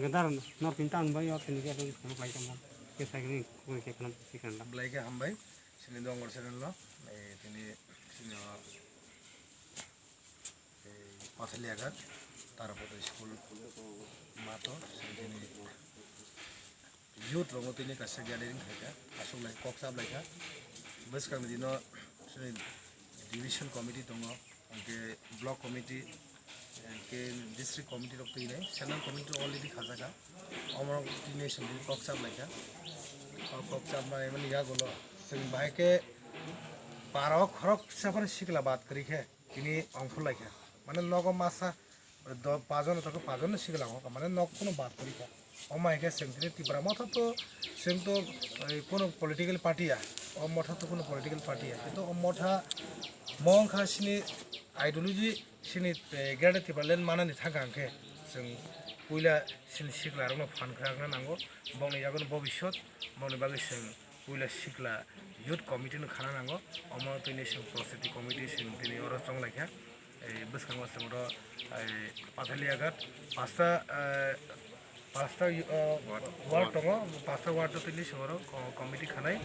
Gadar nor pintan bay or sini dia lagi sama baik sama. Kita ini kau ini kenapa sih kan? Blake hambai sini dong ngorseran lo tini sini Pathaliaghat তারপরে school মাতো sini youth rongo tini kasa gathering khaika asuk lai koksa laika bus kang dino sini division committee tongo ke block committee ke district committee rok tine senal committee already khajaka amro tine sini koksa laika koksa ma emani ya golo sini baike paro khorok sapar sikla baat kari khe tini angful laika mane logo masa pajon to pajon sikla ko mane nok kono baat kari khe অমাইকে সেন্ট্রি ত্রিপুরা মথা তো সেন তো কোনো political পার্টিয়া ও মথা তো কোনো political পার্টিয়া কিন্তু ও মথা মংখা সিনি ideology সিনি গেড়ে ত্রিপুরালেন মানানি থাকাঙ্কে जों পুইলা সিনি সিকলা রনো ফানখ্রাগনা নাঙ্গো বংনি যাগন ভবিষ্যৎ বংনি বাগै जों পুইলা সিকলা ইউথ কমিটিনো খানা নাঙ্গো অম তৈনি जों প্রসিটি কমিটি जों দিনি অর চংলাইখা এই বসকাঙ্গো जों র পাথালিয়াঘাট পাঁচটা ওয়ার্ড দङ পাঁচটা ওয়ার্ড তৈরি সহর কমিটি খানাই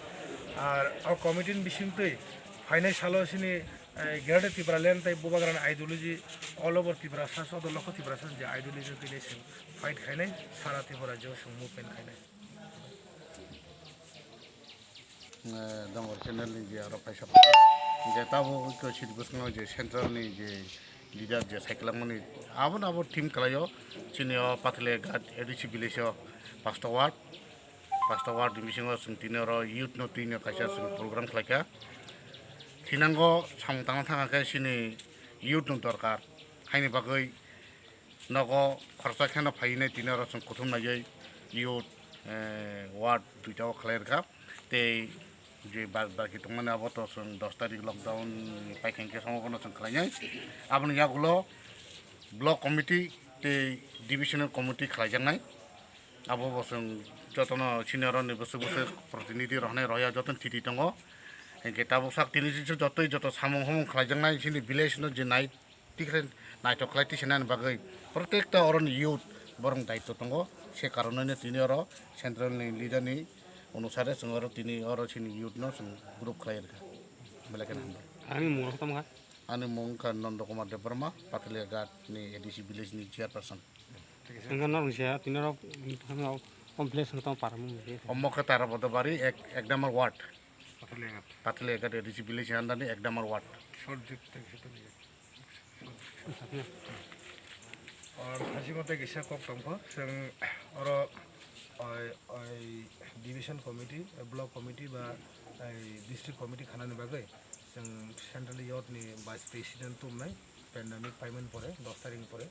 আর কমিটির বিষয়তেই ফাইনাল সালো সিনি গেড়ে ত্রিপুরা লেন তাই বোবাগ্রান আইডিওলজি অল ওভার ত্রিপুরা সাস অত লক্ষ ত্রিপুরা সাস যে আইডিওলজি তৈরি ফাইট খাইনাই সারা ত্রিপুরা যে মুভমেন্ট খাইনাই दङ চ্যানেলनि जे आरो फैसा जे ताबो को सिटबसनो जे सेन्ट्रलनि जे लिडार जे साइक्लामनि आबो टीम कलायो चिनियो पाथलियाघाट एडिसी भिलेजो पाँचटा वार्ड डिभिजनआव जों तिनर युथ नो तिन कायसा जों प्रग्राम खालायखा थिनांगो सामथांना थाङाखै सिनि युथ नो दरकार हायनि बागै नगो खरसा खाना फायनाय तिनर जों कुथुमनायै युथ वार्ड दुइटाव खालायरखा ते जे बाकी तंगमाने अब तो 10 तारिख लकडाउन पाइखेंके समापन जों खालायनाय आबनि यागुलो ब्लक कमिटी ते डिविजनल कमिटी खालायजानाय आबो जों जतन सिनियर नि बोसोर प्रतिनिधि रहनाय रया जतन थिति दङ एके ताबो साक तिनि जत सामं हमं खालायजानाय सिनि भिलेज नो जे नाइट तिखरे नाइट खालायति सेनान बागै प्रत्येकटा अरन युथ बरं दायित्व दङ से कारणे तिनि अर सेन्ट्रल नि लिडार नि अनुसारे जों अर तिनि अर सिनि युथ नो जों group खालायरखा बेलेकन Kami mau ketemu kan? Ani mungkin Nando Kumar Deparma, Pathaliaghat ni edisi village ni chairperson. Enggak nol sih ya, tina rok kami au kompleks nonton paramu. Ommo ke tara bodo bari ek number ward. Pathaliaghat Pathaliaghat edisi village anda ni ek number ward. short jip থেকে সেটা নিয়ে আর হাসিমতে গেছে cock টংক जों আর ওই division committee block committee বা district committee খানানি বাগै जों central इयर्टनि vice president तुमनाय pandemic फाइमेन परे 10 तारिख परे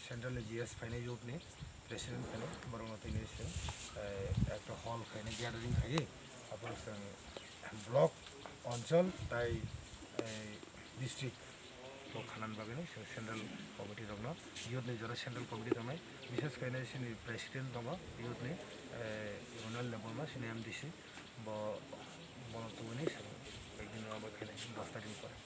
सेन्ट्रल जीएस फाइनाल इयर्टनि प्रेसिडेन्ट खाने बरं तैनि जों একটা हल खाने ग्यादारिं खायो তারপর जों ब्लक অঞ্চল তাই डिस्ट्रिक्ट खानानि बागैनो जों सेन्ट्रल कमिटि दङ इयर्टनि जरा सेन्ट्रल कमिटि दङ विशेष खाने सिनि प्रेसिडेन्ट दङ इयर्टनि इउनियन लेभेलमा सिनि एमडिसि बनतुनि जों একদিন আমার এখানে 10 তারিখ পরে